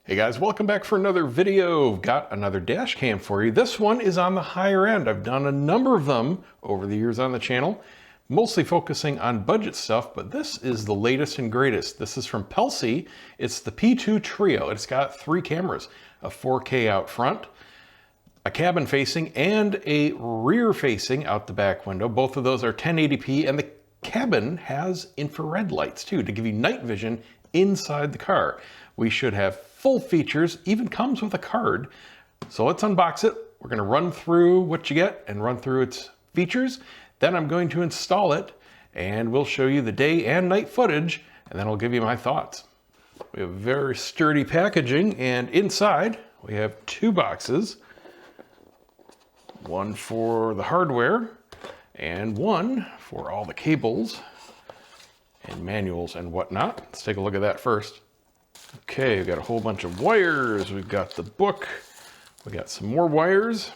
Hey guys, welcome back for another video. Got another dash cam for you. This one is on the higher end. I've done a number of them over the years on the channel, mostly focusing on budget stuff, but this is the latest and greatest. This is from Pelsee. It's the P2 Trio. It's got 3 cameras, a 4K out front, a cabin facing, and a rear facing out the back window. Both of those are 1080p, and the cabin has infrared lights too to give you night vision inside the car. We should have full features, even comes with a card. So let's unbox it. We're going to run through what you get and run through its features. Then I'm going to install it and we'll show you the day and night footage, and then I'll give you my thoughts. We have very sturdy packaging, and inside we have 2 boxes. One for the hardware and one for all the cables and manuals and whatnot. Let's take a look at that first. Okay, we've got a whole bunch of wires. We've got the book. We got some more wires.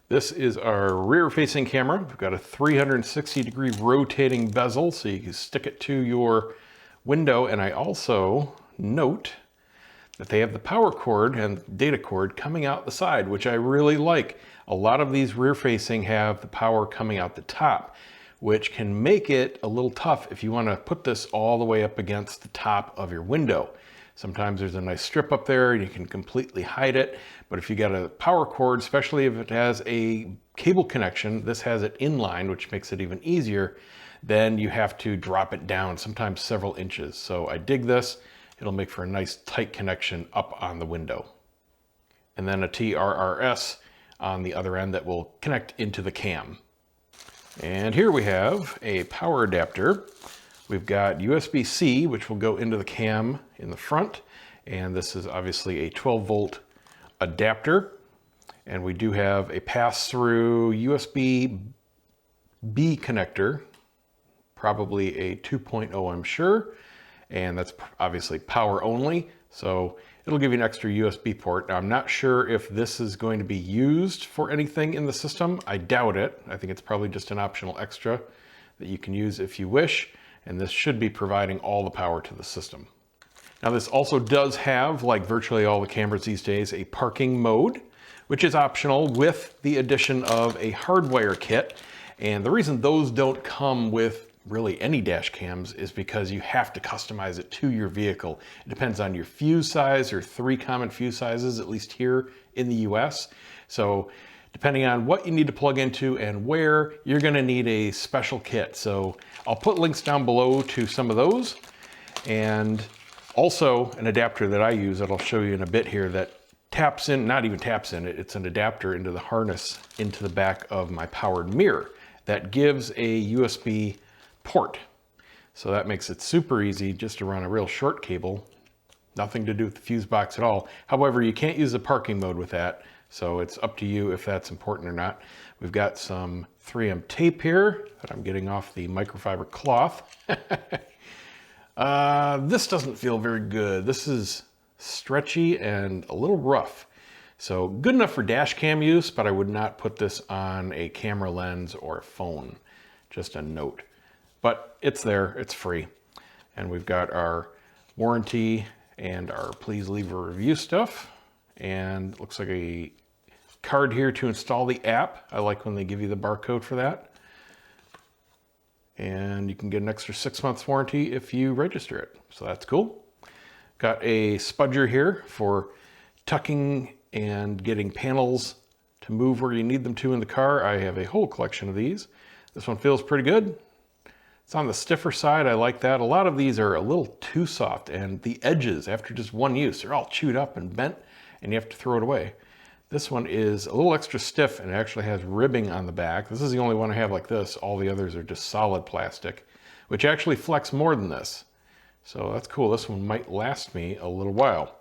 This is our rear-facing camera. We've got a 360-degree rotating bezel, so you can stick it to your window. And I also note that they have the power cord and data cord coming out the side, which I really like. A lot of these rear-facing have the power coming out the top, which can make it a little tough if you want to put this all the way up against the top of your window. Sometimes there's a nice strip up there and you can completely hide it, but if you got a power cord, especially if it has a cable connection, this has it inline, which makes it even easier, then you have to drop it down, sometimes several inches. So I dig this. It'll make for a nice tight connection up on the window. And then a TRRS on the other end that will connect into the cam. And here we have a power adapter. We've got USB-C, which will go into the cam in the front. And this is obviously a 12-volt adapter. And we do have a pass-through USB-B connector, probably a 2.0, I'm sure. And that's obviously power only. So it'll give you an extra USB port. Now, I'm not sure if this is going to be used for anything in the system. I doubt it. I think it's probably just an optional extra that you can use if you wish. And this should be providing all the power to the system. Now, this also does have, like virtually all the cameras these days, a parking mode, which is optional with the addition of a hardwire kit. And the reason those don't come with really any dash cams is because you have to customize it to your vehicle. It depends on your fuse size. There are 3 common fuse sizes, at least here in the US. So depending on what you need to plug into and where, you're gonna need a special kit. So I'll put links down below to some of those, and also an adapter that I use that I'll show you in a bit here that taps in, not even taps in, it's an adapter into the harness into the back of my powered mirror that gives a USB port. So that makes it super easy just to run a real short cable. Nothing to do with the fuse box at all. However, you can't use the parking mode with that. So it's up to you if that's important or not. We've got some 3M tape here that I'm getting off the microfiber cloth. This doesn't feel very good. This is stretchy and a little rough. So good enough for dash cam use, but I would not put this on a camera lens or a phone. Just a note. But it's there, it's free. And we've got our warranty and our please leave a review stuff. And it looks like a card here to install the app. I like when they give you the barcode for that. And you can get an extra 6 months warranty if you register it. So that's cool. Got a spudger here for tucking and getting panels to move where you need them to in the car. I have a whole collection of these. This one feels pretty good. It's on the stiffer side. I like that. A lot of these are a little too soft, and the edges, after just one use, they're all chewed up and bent, and you have to throw it away. This one is a little extra stiff, and it actually has ribbing on the back. This is the only one I have like this. All the others are just solid plastic, which actually flex more than this. So that's cool. This one might last me a little while.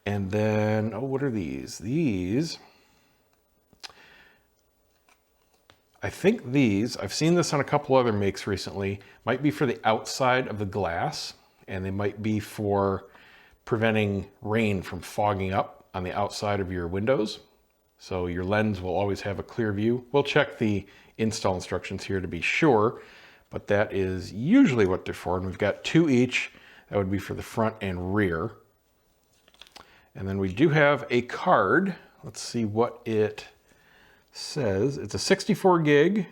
And then, oh, what are these? These, I think these, I've seen this on a couple other makes recently, might be for the outside of the glass, and they might be for preventing rain from fogging up on the outside of your windows. So your lens will always have a clear view. We'll check the install instructions here to be sure, but that is usually what they're for. And we've got 2 each. That would be for the front and rear. And then we do have a card. Let's see what it says. It's a 64 gig.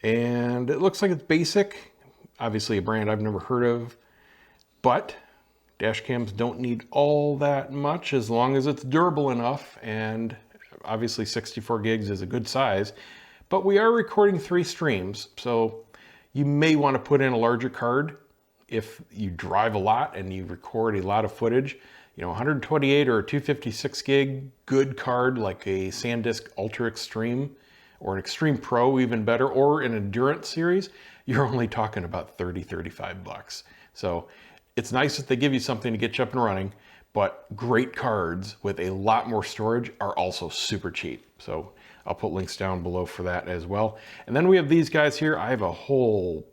And it looks like it's basic. Obviously a brand I've never heard of. But dash cams don't need all that much as long as it's durable enough. And obviously 64 gigs is a good size. But we are recording 3 streams. So you may want to put in a larger card if you drive a lot and you record a lot of footage. You know, 128 or a 256 gig, good card like a SanDisk Ultra Extreme or an Extreme Pro, even better, or an Endurance series, you're only talking about 30, 35 bucks. So it's nice that they give you something to get you up and running, but great cards with a lot more storage are also super cheap. So I'll put links down below for that as well. And then we have these guys here. I have a whole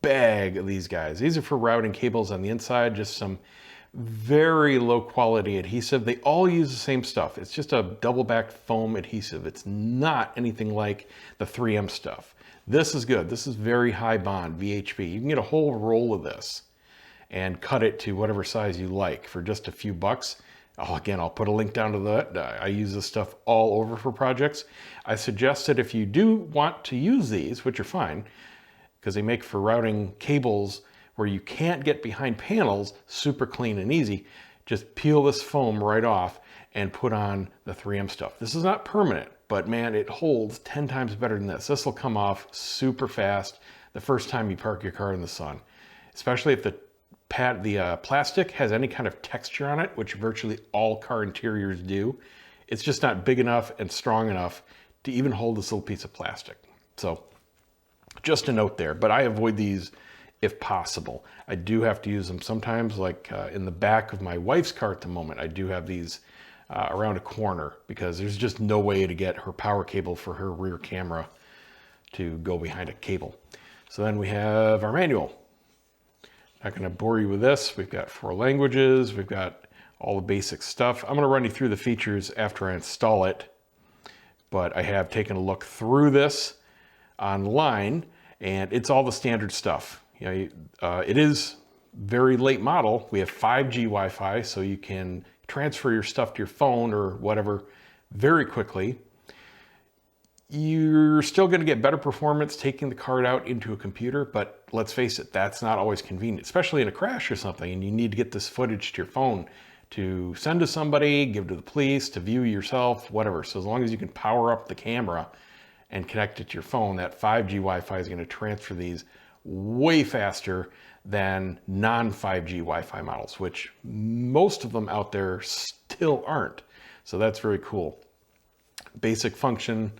bag of these guys. These are for routing cables on the inside, just some very low quality adhesive. They all use the same stuff. It's just a double backed foam adhesive. It's not anything like the 3M stuff. This is good. This is very high bond VHP. You can get a whole roll of this and cut it to whatever size you like for just a few bucks. Oh, again, I'll put a link down to that. I use this stuff all over for projects. I suggest that if you do want to use these, which are fine, because they make for routing cables where you can't get behind panels super clean and easy, just peel this foam right off and put on the 3M stuff. This is not permanent, but man, it holds 10 times better than this. This will come off super fast the first time you park your car in the sun, especially if the plastic has any kind of texture on it, which virtually all car interiors do. It's just not big enough and strong enough to even hold this little piece of plastic. So just a note there, but I avoid these if possible. I do have to use them sometimes, like in the back of my wife's car at the moment. I do have these around a corner because there's just no way to get her power cable for her rear camera to go behind a cable. So then we have our manual. Not going to bore you with this. We've got 4 languages. We've got all the basic stuff. I'm going to run you through the features after I install it, but I have taken a look through this online and it's all the standard stuff. You know, it is very late model. We have 5G Wi-Fi, so you can transfer your stuff to your phone or whatever very quickly. You're still going to get better performance taking the card out into a computer, but let's face it, that's not always convenient, especially in a crash or something, and you need to get this footage to your phone to send to somebody, give to the police, to view yourself, whatever. So as long as you can power up the camera and connect it to your phone, that 5G Wi-Fi is going to transfer these way faster than non-5G Wi-Fi models, which most of them out there still aren't. So that's very cool. Basic function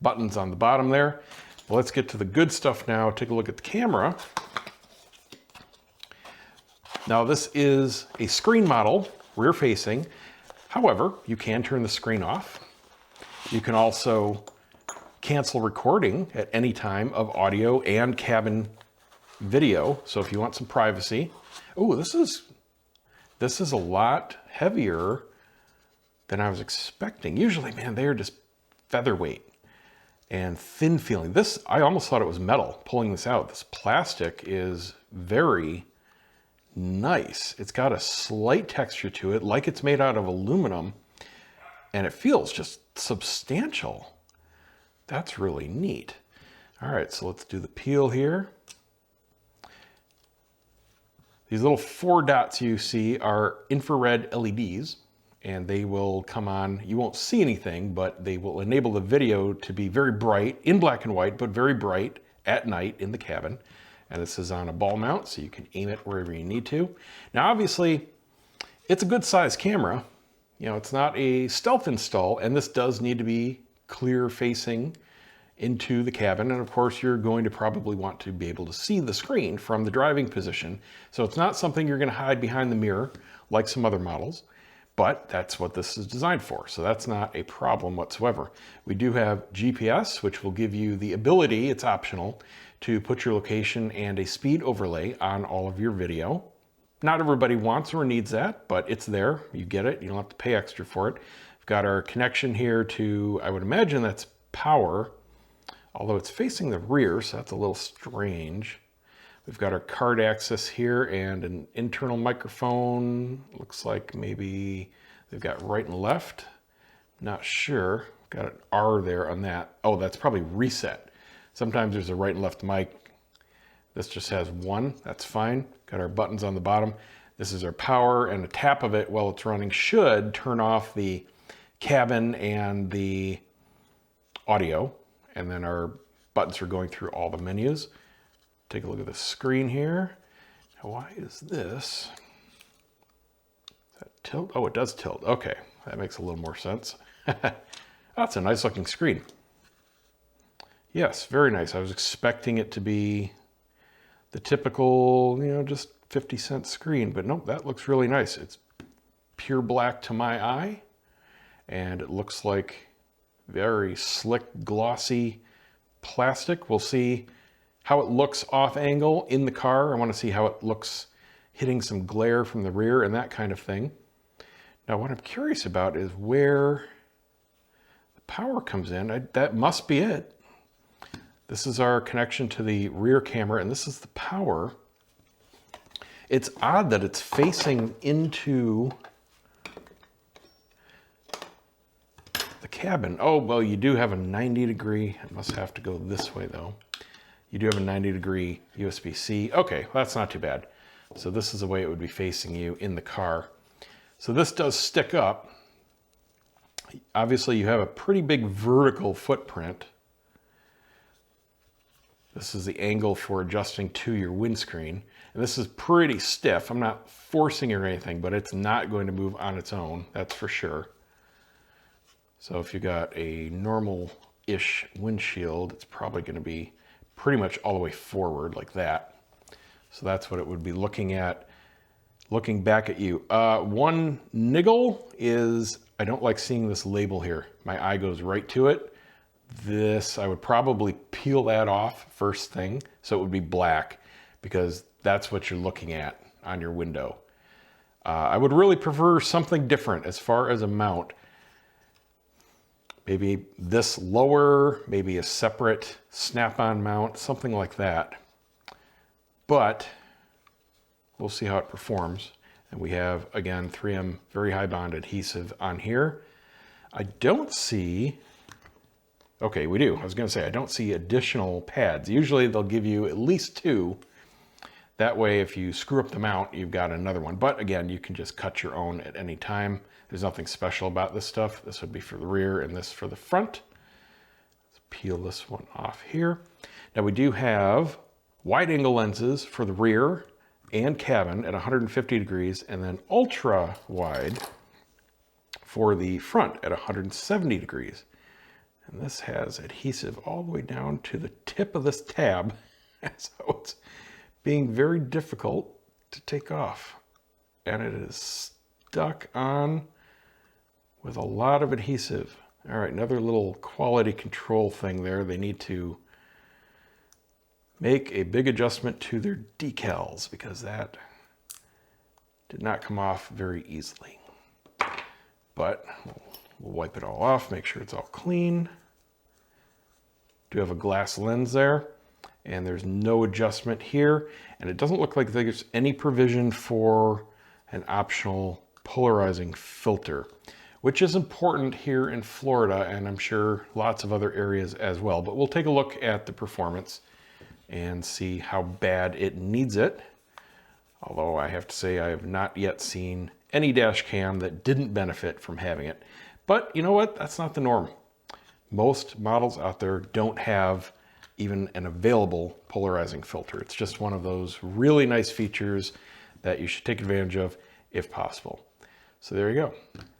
buttons on the bottom there. Well, let's get to the good stuff now. Take a look at the camera. Now this is a screen model, rear facing. However, you can turn the screen off. You can also cancel recording at any time of audio and cabin video. So if you want some privacy. Oh, this is a lot heavier than I was expecting. Usually, man, they're just featherweight and thin feeling. This, I almost thought it was metal pulling this out. This plastic is very nice. It's got a slight texture to it, like it's made out of aluminum, and it feels just substantial. That's really neat. All right, so let's do the peel here. These little 4 dots you see are infrared LEDs, and they will come on. You won't see anything, but they will enable the video to be very bright, in black and white, but very bright at night in the cabin. And this is on a ball mount, so you can aim it wherever you need to. Now, obviously, it's a good size camera. You know, it's not a stealth install, and this does need to be clear facing into the cabin. And of course, you're going to probably want to be able to see the screen from the driving position. So it's not something you're going to hide behind the mirror like some other models, but that's what this is designed for. So that's not a problem whatsoever. We do have GPS, which will give you the ability, it's optional, to put your location and a speed overlay on all of your video. Not everybody wants or needs that, but it's there. You get it. You don't have to pay extra for it. We've got our connection here to, I would imagine that's power, although it's facing the rear, so that's a little strange. We've got our card access here and an internal microphone. Looks like maybe they've got right and left. Not sure. Got an R there on that. Oh, that's probably reset. Sometimes there's a right and left mic. This just has one. That's fine. Got our buttons on the bottom. This is our power, and a tap of it while it's running should turn off the cabin and the audio. And then our buttons for going through all the menus. Take a look at the screen here. Now, why is this? Does that tilt? Oh, it does tilt. Okay, that makes a little more sense. That's a nice looking screen. Yes, very nice. I was expecting it to be the typical, just 50-cent screen, but nope, that looks really nice. It's pure black to my eye, and it looks like very slick, glossy plastic. We'll see how it looks off angle in the car. I want to see how it looks hitting some glare from the rear and that kind of thing. Now, what I'm curious about is where the power comes in. That must be it. This is our connection to the rear camera, and this is the power. It's odd that it's facing into the cabin. Oh, well, you do have a 90-degree. It must have to go this way, though. You do have a 90-degree USB-C. Okay, well, that's not too bad. So this is the way it would be facing you in the car. So this does stick up. Obviously, you have a pretty big vertical footprint. This is the angle for adjusting to your windscreen. And this is pretty stiff. I'm not forcing it or anything, but it's not going to move on its own, that's for sure. So if you got a normal-ish windshield, it's probably going to be pretty much all the way forward like that. So that's what it would be looking at, looking back at you. One niggle is I don't like seeing this label here. My eye goes right to it. This, I would probably peel that off first thing so it would be black, because that's what you're looking at on your window. I would really prefer something different as far as a mount. Maybe this lower, maybe a separate snap-on mount, something like that. But we'll see how it performs. And we have, again, 3M very high bond adhesive on here. I don't see, okay, we do. I was gonna say, I don't see additional pads. Usually they'll give you at least two. That way, if you screw up the mount, you've got another one. But again, you can just cut your own at any time. There's nothing special about this stuff. This would be for the rear and this for the front. Let's peel this one off here. Now we do have wide angle lenses for the rear and cabin at 150 degrees, and then ultra wide for the front at 170 degrees. And this has adhesive all the way down to the tip of this tab. So it's being very difficult to take off. And it is stuck on with a lot of adhesive. All right, another little quality control thing there. They need to make a big adjustment to their decals, because that did not come off very easily. But we'll wipe it all off, make sure it's all clean. Do have a glass lens there, and there's no adjustment here. And it doesn't look like there's any provision for an optional polarizing filter, which is important here in Florida, and I'm sure lots of other areas as well. But we'll take a look at the performance and see how bad it needs it. Although I have to say I have not yet seen any dash cam that didn't benefit from having it. But you know what? That's not the norm. Most models out there don't have even an available polarizing filter. It's just one of those really nice features that you should take advantage of if possible. So there you go.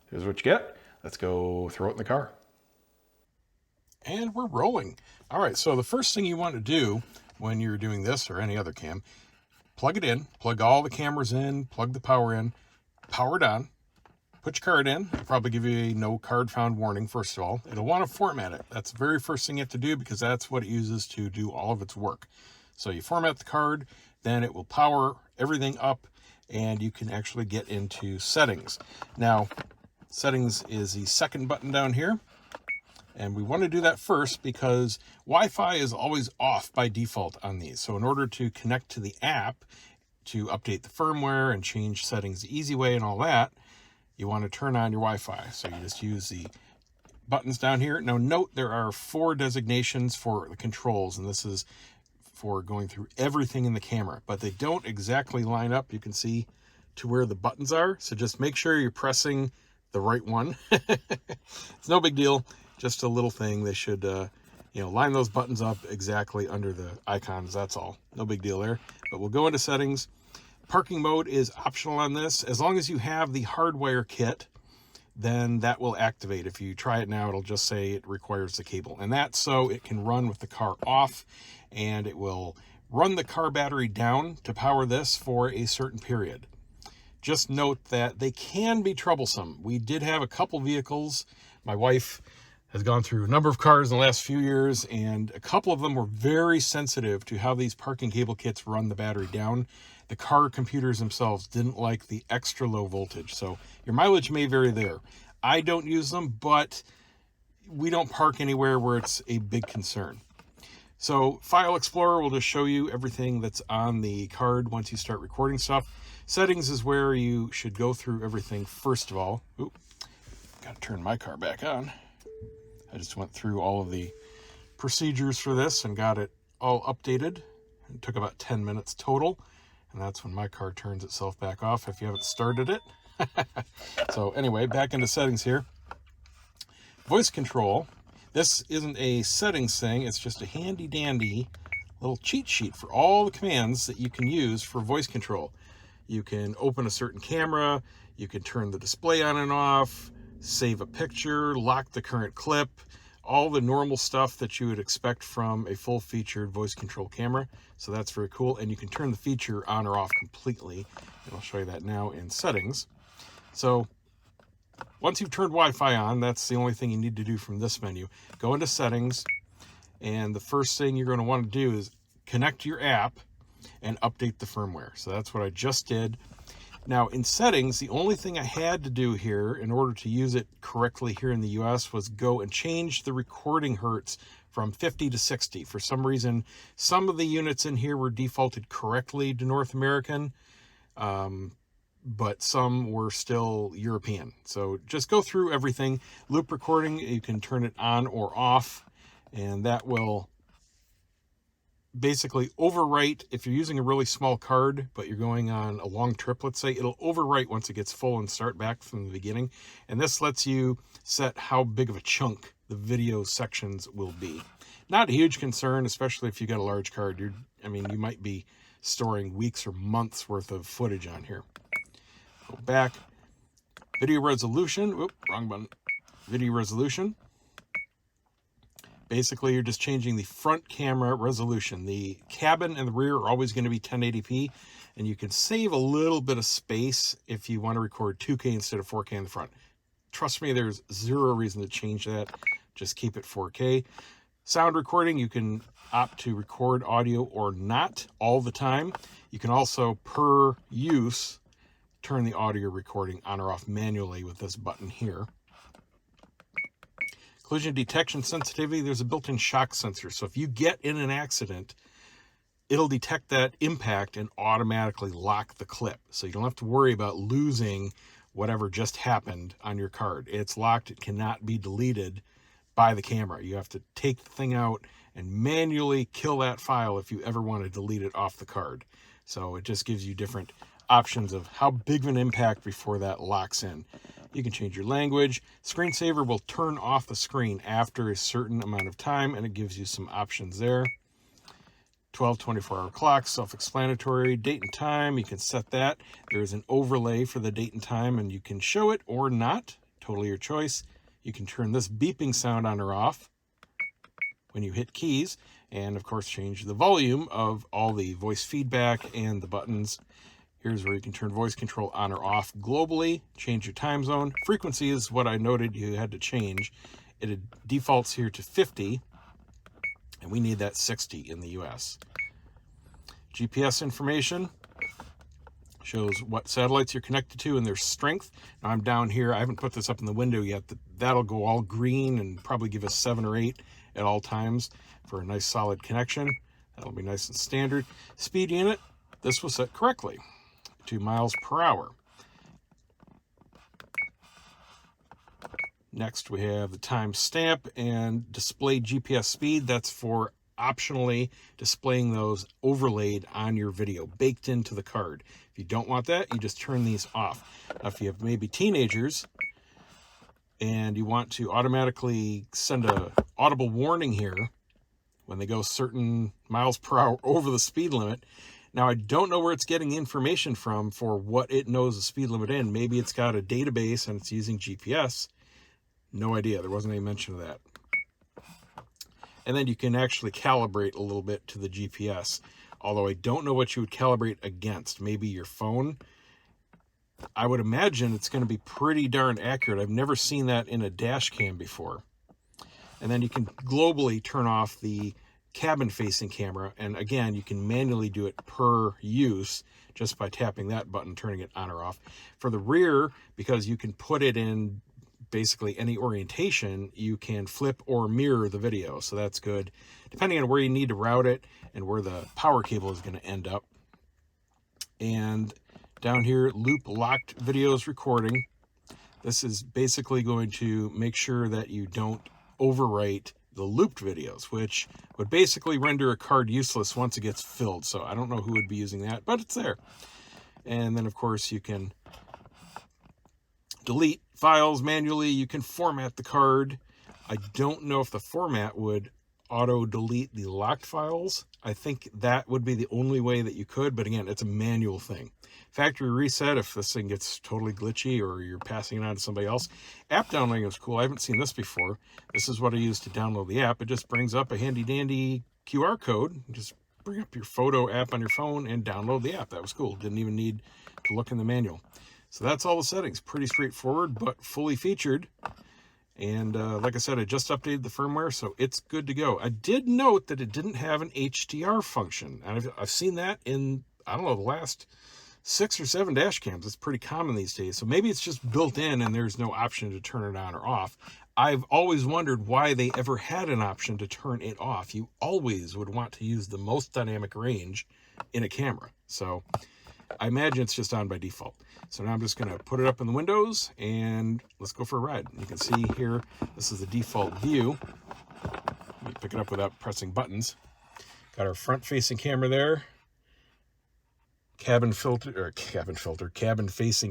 Here's what you get. Let's go throw it in the car. And we're rolling. All right, so the first thing you want to do when you're doing this or any other cam, plug it in, plug all the cameras in, plug the power in, power it on, put your card in. It'll probably give you a no card found warning, first of all. It'll want to format it. That's the very first thing you have to do, because that's what it uses to do all of its work. So you format the card, then it will power everything up, and you can actually get into settings. Now, settings is the second button down here. And we want to do that first because Wi-Fi is always off by default on these. So in order to connect to the app, to update the firmware and change settings the easy way and all that, you want to turn on your Wi-Fi. So you just use the buttons down here. Now note there are 4 designations for the controls, and this is for going through everything in the camera, but they don't exactly line up, you can see, to where the buttons are. So just make sure you're pressing the right one. It's no big deal, just a little thing. They should line those buttons up exactly under the icons. That's all, no big deal there. But we'll go into settings. Parking mode is optional on this. As long as you have the hardwire kit, then that will activate. If you try it now, it'll just say it requires the cable, and that's so it can run with the car off, and it will run the car battery down to power this for a certain period. Just note that they can be troublesome. We did have a couple vehicles. My wife has gone through a number of cars in the last few years, and a couple of them were very sensitive to how these parking cable kits run the battery down. The car computers themselves didn't like the extra low voltage, so your mileage may vary there. I don't use them, but we don't park anywhere where it's a big concern. So File Explorer will just show you everything that's on the card once you start recording stuff. Settings is where you should go through everything first of all. Oop, got to turn my car back on. I just went through all of the procedures for this and got it all updated. It took about 10 minutes total, and that's when my car turns itself back off if you haven't started it. So anyway, back into settings here. Voice control. This isn't a settings thing, it's just a handy dandy little cheat sheet for all the commands that you can use for voice control. You can open a certain camera, you can turn the display on and off, save a picture, lock the current clip, all the normal stuff that you would expect from a full-featured voice control camera. So that's very cool, and you can turn the feature on or off completely, and I'll show you that now in settings. So once you've turned Wi-Fi on, that's the only thing you need to do from this menu. Go into settings, and the first thing you're going to want to do is connect to your app and update the firmware. So that's what I just did. Now in settings, the only thing I had to do here in order to use it correctly here in the US was go and change the recording hertz from 50 to 60. For some reason, some of the units in here were defaulted correctly to North American, but some were still European. So just go through everything. Loop recording, you can turn it on or off, and that will basically overwrite. If you're using a really small card, but you're going on a long trip, let's say, it'll overwrite once it gets full and start back from the beginning. And this lets you set how big of a chunk the video sections will be. Not a huge concern, especially if you got a large card. You might be storing weeks or months worth of footage on here. Go back. Video resolution. Whoop, wrong button. Video resolution. Basically, you're just changing the front camera resolution. The cabin and the rear are always going to be 1080p, and you can save a little bit of space if you want to record 2K instead of 4K in the front. Trust me, there's zero reason to change that. Just keep it 4K. Sound recording, you can opt to record audio or not all the time. You can also, per use, turn the audio recording on or off manually with this button here. Collision detection sensitivity, there's a built-in shock sensor. So if you get in an accident, it'll detect that impact and automatically lock the clip. So you don't have to worry about losing whatever just happened on your card. It's locked, it cannot be deleted by the camera. You have to take the thing out and manually kill that file if you ever want to delete it off the card. So it just gives you different options of how big of an impact before that locks in. You can change your language. Screensaver will turn off the screen after a certain amount of time, and it gives you some options there. 12 24-hour clocks, self-explanatory. Date and time, you can set that. There is an overlay for the date and time, and you can show it or not. Totally your choice. You can turn this beeping sound on or off when you hit keys, and of course change the volume of all the voice feedback and the buttons. Here's where you can turn voice control on or off globally, change your time zone. Frequency is what I noted you had to change. It defaults here to 50, and we need that 60 in the US. GPS information. Shows what satellites you're connected to and their strength. Now I'm down here. I haven't put this up in the window yet. That'll go all green and probably give us 7 or 8 at all times for a nice solid connection. That'll be nice and standard. Speed unit, this was set correctly, 2 miles per hour. Next we have the time stamp and display GPS speed. That's for optionally displaying those overlaid on your video, baked into the card. If you don't want that, you just turn these off. Now, if you have maybe teenagers and you want to automatically send a audible warning here when they go certain miles per hour over the speed limit. Now, I don't know where it's getting the information from for what it knows the speed limit in. Maybe it's got a database and it's using GPS. No idea. There wasn't any mention of that. And then you can actually calibrate a little bit to the GPS, although I don't know what you would calibrate against. Maybe your phone. I would imagine it's going to be pretty darn accurate. I've never seen that in a dash cam before. And then you can globally turn off the cabin facing camera, and again, you can manually do it per use just by tapping that button, turning it on or off. For the rear, because you can put it in basically any orientation, you can flip or mirror the video, so that's good depending on where you need to route it and where the power cable is going to end up. And down here, loop locked videos recording. This is basically going to make sure that you don't overwrite the looped videos, which would basically render a card useless once it gets filled. So I don't know who would be using that, but it's there. And then of course you can delete files manually. You can format the card. I don't know if the format would auto delete the locked files. I think that would be the only way that you could, but again, it's a manual thing. Factory reset if this thing gets totally glitchy or you're passing it on to somebody else. App downloading is cool. I haven't seen this before. This is what I use to download the app. It just brings up a handy dandy QR code. Just bring up your photo app on your phone and download the app. That was cool. Didn't even need to look in the manual. So that's all the settings. Pretty straightforward, but fully featured. And like I said, I just updated the firmware, so it's good to go. I did note that it didn't have an HDR function. And I've seen that in, I don't know, the last 6 or 7 dash cams. It's pretty common these days. So maybe it's just built in and there's no option to turn it on or off. I've always wondered why they ever had an option to turn it off. You always would want to use the most dynamic range in a camera. So I imagine it's just on by default. So now I'm just going to put it up in the windows and let's go for a ride. You can see here, this is the default view. Let me pick it up without pressing buttons. Got our front facing camera there. Cabin facing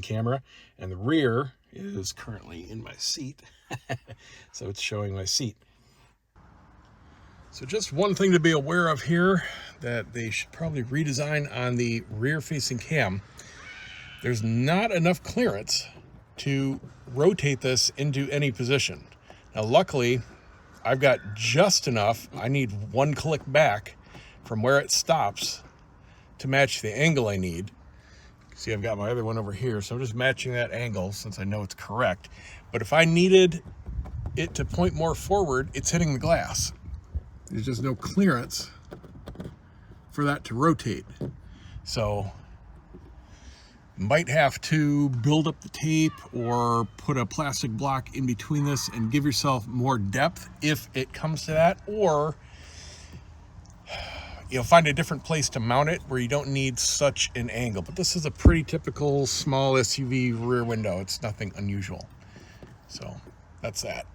camera. And the rear is currently in my seat. So it's showing my seat. So just one thing to be aware of here that they should probably redesign on the rear facing cam. There's not enough clearance to rotate this into any position. Now, luckily, I've got just enough. I need 1 click back from where it stops to match the angle I need. See, I've got my other one over here, so I'm just matching that angle since I know it's correct. But if I needed it to point more forward, it's hitting the glass. There's just no clearance for that to rotate. So might have to build up the tape or put a plastic block in between this and give yourself more depth if it comes to that, or find a different place to mount it where you don't need such an angle. But this is a pretty typical small SUV rear window. It's nothing unusual. So that's that.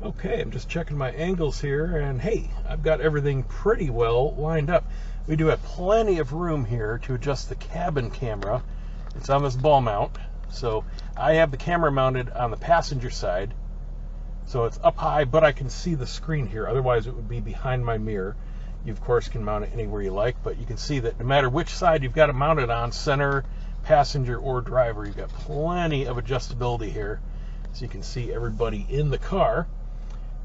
Okay, I'm just checking my angles here, and hey, I've got everything pretty well lined up. We do have plenty of room here to adjust the cabin camera. It's on this ball mount. So I have the camera mounted on the passenger side. So it's up high, but I can see the screen here. Otherwise, it would be behind my mirror. You, of course, can mount it anywhere you like, but you can see that no matter which side you've got it mounted on, center, passenger, or driver, you've got plenty of adjustability here. So you can see everybody in the car.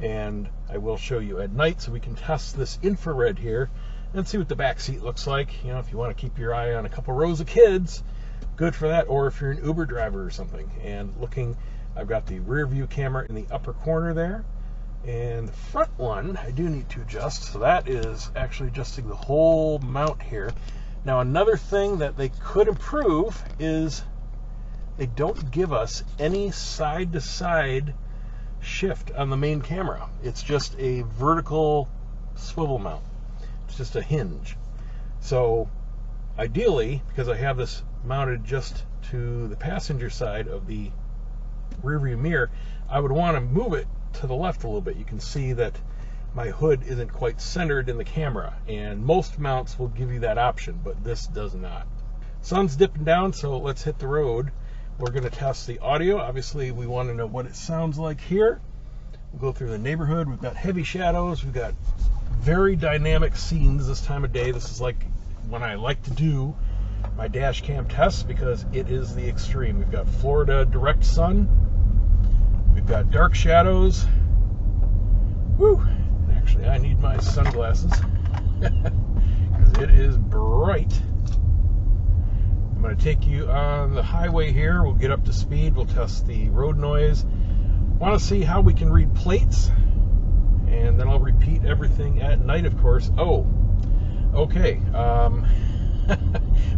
And I will show you at night so we can test this infrared here and see what the back seat looks like. If you want to keep your eye on a couple rows of kids, good for that. Or if you're an Uber driver or something. And looking, I've got the rear view camera in the upper corner there. And the front one, I do need to adjust. So that is actually adjusting the whole mount here. Now, another thing that they could improve is they don't give us any side-to-side shift on the main camera. It's just a vertical swivel mount. It's just a hinge. So ideally, because I have this mounted just to the passenger side of the rear view mirror, I would want to move it to the left a little bit. You can see that my hood isn't quite centered in the camera, and most mounts will give you that option, but this does not. Sun's dipping down, so let's hit the road. We're going to test the audio. Obviously, we want to know what it sounds like here. We'll go through the neighborhood. We've got heavy shadows. We've got very dynamic scenes this time of day. This is like when I like to do my dash cam tests, because it is the extreme. We've got Florida direct sun. We've got dark shadows. Woo! Actually, I need my sunglasses because it is bright. I'm going to take you on the highway here. We'll get up to speed. We'll test the road noise. Want to see how we can read plates, and then I'll repeat everything at night, of course. Oh, okay.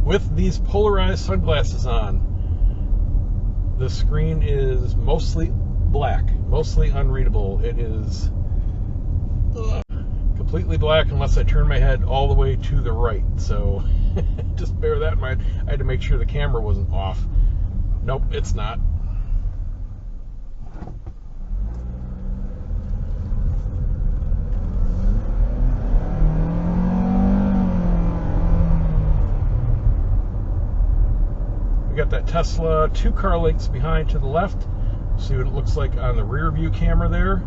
With these polarized sunglasses on, the screen is mostly black, mostly unreadable. It is completely black unless I turn my head all the way to the right. So just bear that in mind. I had to make sure the camera wasn't off. Nope, it's not. We got that Tesla 2 car lengths behind to the left. See what it looks like on the rear view camera there.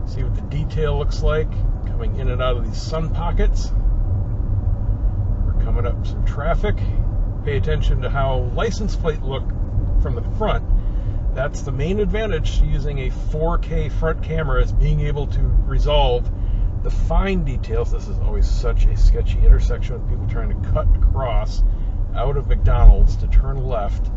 See what the detail looks like coming in and out of these sun pockets. We're coming up some traffic. Pay attention to how license plate look from the front. That's the main advantage to using a 4K front camera, is being able to resolve the fine details. This is always such a sketchy intersection with people trying to cut across out of McDonald's to turn left.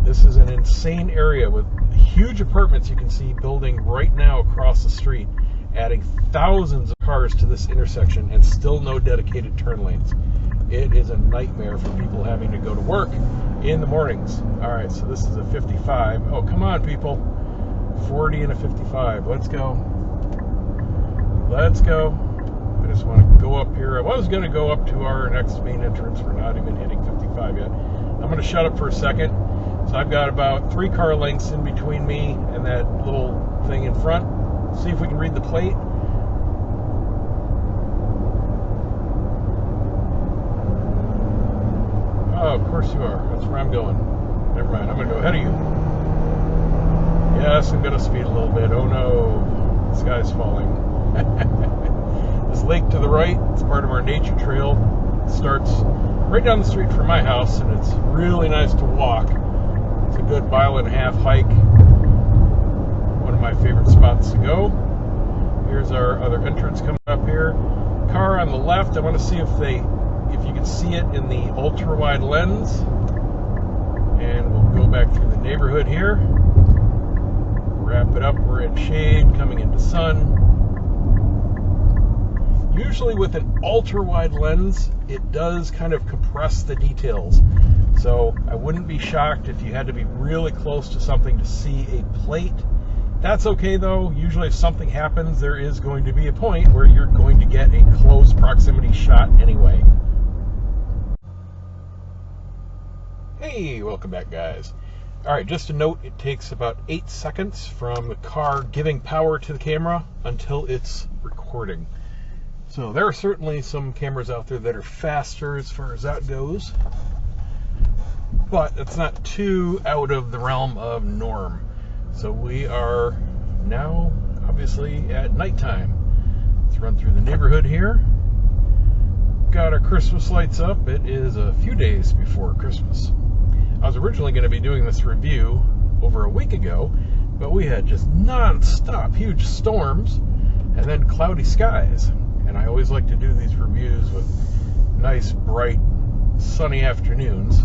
This is an insane area with huge apartments you can see building right now across the street, adding thousands of cars to this intersection and still no dedicated turn lanes. It is a nightmare for people having to go to work in the mornings. All right, so this is a 55. Oh, come on, people. 40 and a 55. Let's go. Let's go. I just want to go up here. I was going to go up to our next main entrance. We're not even hitting 55 yet. I'm going to shut up for a second. So I've got about 3 car lengths in between me and that little thing in front. See if we can read the plate. Oh, of course you are. That's where I'm going. Never mind. I'm going to go ahead of you. Yes, I'm going to speed a little bit. Oh no, the sky's falling. This lake to the right, it's part of our nature trail. It starts right down the street from my house, and it's really nice to walk. It's a good 1.5-mile hike. One of my favorite spots to go. Here's our other entrance coming up here. Car on the left. I want to see if you can see it in the ultra wide lens. And we'll go back through the neighborhood here. Wrap it up. We're in shade, coming into sun. Usually with an ultra wide lens, it does kind of compress the details. So I wouldn't be shocked if you had to be really close to something to see a plate. That's okay though. Usually if something happens, there is going to be a point where you're going to get a close proximity shot anyway. Hey, welcome back, guys. All right, just a note, it takes about 8 seconds from the car giving power to the camera until it's recording. So there are certainly some cameras out there that are faster as far as that goes, but it's not too out of the realm of norm. So we are now obviously at nighttime. Let's run through the neighborhood here. Got our Christmas lights up. It is a few days before Christmas. I was originally going to be doing this review over a week ago, but we had just non-stop huge storms and then cloudy skies. And I always like to do these reviews with nice, bright, sunny afternoons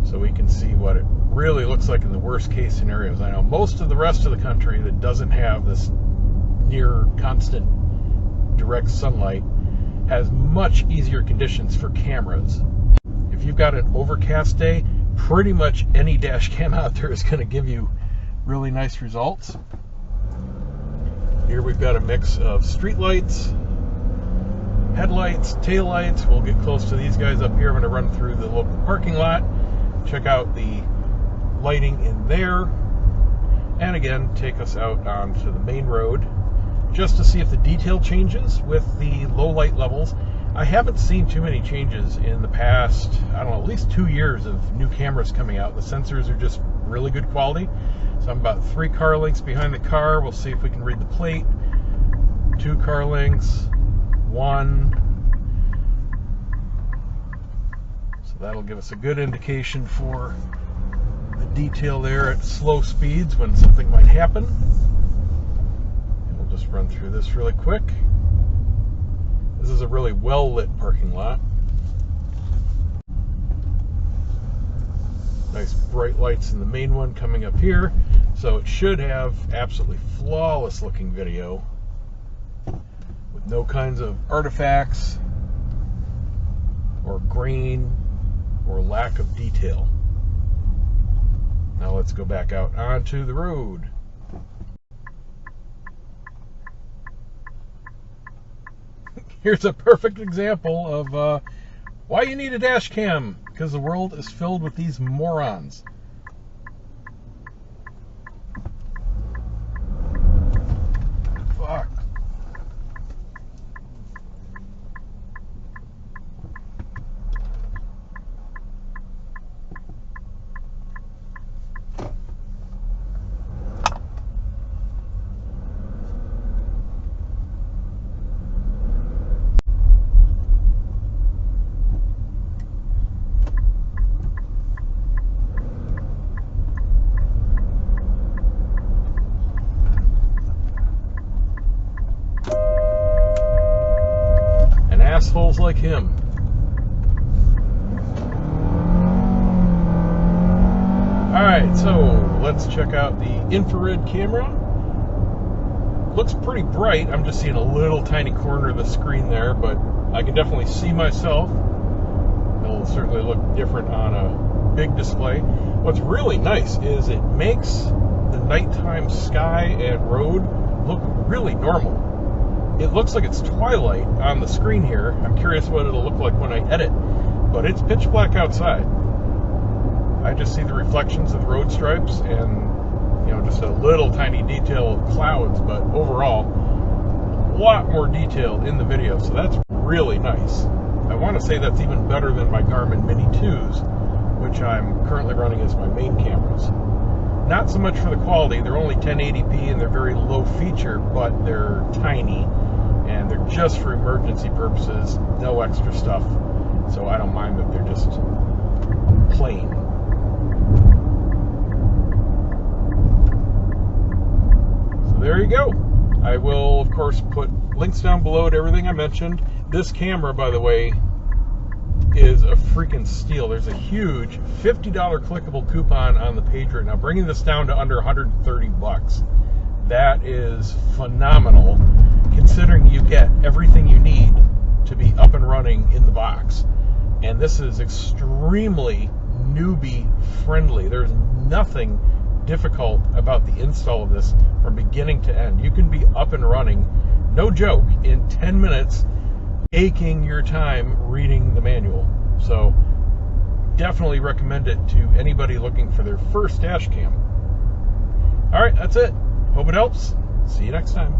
so we can see what it really looks like in the worst case scenarios. I know most of the rest of the country that doesn't have this near constant direct sunlight has much easier conditions for cameras. if you've got an overcast day, pretty much any dash cam out there is going to give you really nice results. Here we've got a mix of street lights, headlights, taillights. We'll get close to these guys up here. I'm going to run through the local parking lot, check out the lighting in there, and again take us out onto the main road just to see if the detail changes with the low light levels. I haven't seen too many changes in the past, I don't know, at least 2 years of new cameras coming out. The sensors are just really good quality. So I'm about 3 car lengths behind the car. We'll see if we can read the plate. 2 car lengths, 1. So that'll give us a good indication for the detail there at slow speeds when something might happen. And we'll just run through this really quick. This is a really well-lit parking lot. Nice bright lights in the main one coming up here. So it should have absolutely flawless looking video with no kinds of artifacts or grain or lack of detail. Now let's go back out onto the road. Here's a perfect example of why you need a dash cam, because the world is filled with these morons. Fuck. Assholes like him. Alright, so let's check out the infrared camera. Looks pretty bright. I'm just seeing a little tiny corner of the screen there, but I can definitely see myself. It'll certainly look different on a big display. What's really nice is it makes the nighttime sky and road look really normal. It looks like it's twilight on the screen here. I'm curious what it'll look like when I edit, but it's pitch black outside. I just see the reflections of the road stripes and, just a little tiny detail of clouds, but overall, a lot more detail in the video, so that's really nice. I want to say that's even better than my Garmin Mini 2s, which I'm currently running as my main cameras. Not so much for the quality. They're only 1080p and they're very low feature, but they're tiny and they're just for emergency purposes, no extra stuff. So I don't mind that they're just plain. So there you go. I will, of course, put links down below to everything I mentioned. This camera, by the way, is a freaking steal. There's a huge $50 clickable coupon on the page right now, bringing this down to under 130 bucks. That is phenomenal, considering you get everything you need to be up and running in the box. And this is extremely newbie friendly. There's nothing difficult about the install of this from beginning to end. You can be up and running, no joke, in 10 minutes, aching your time reading the manual. So definitely recommend it to anybody looking for their first dash cam. All right, that's it. Hope it helps. See you next time.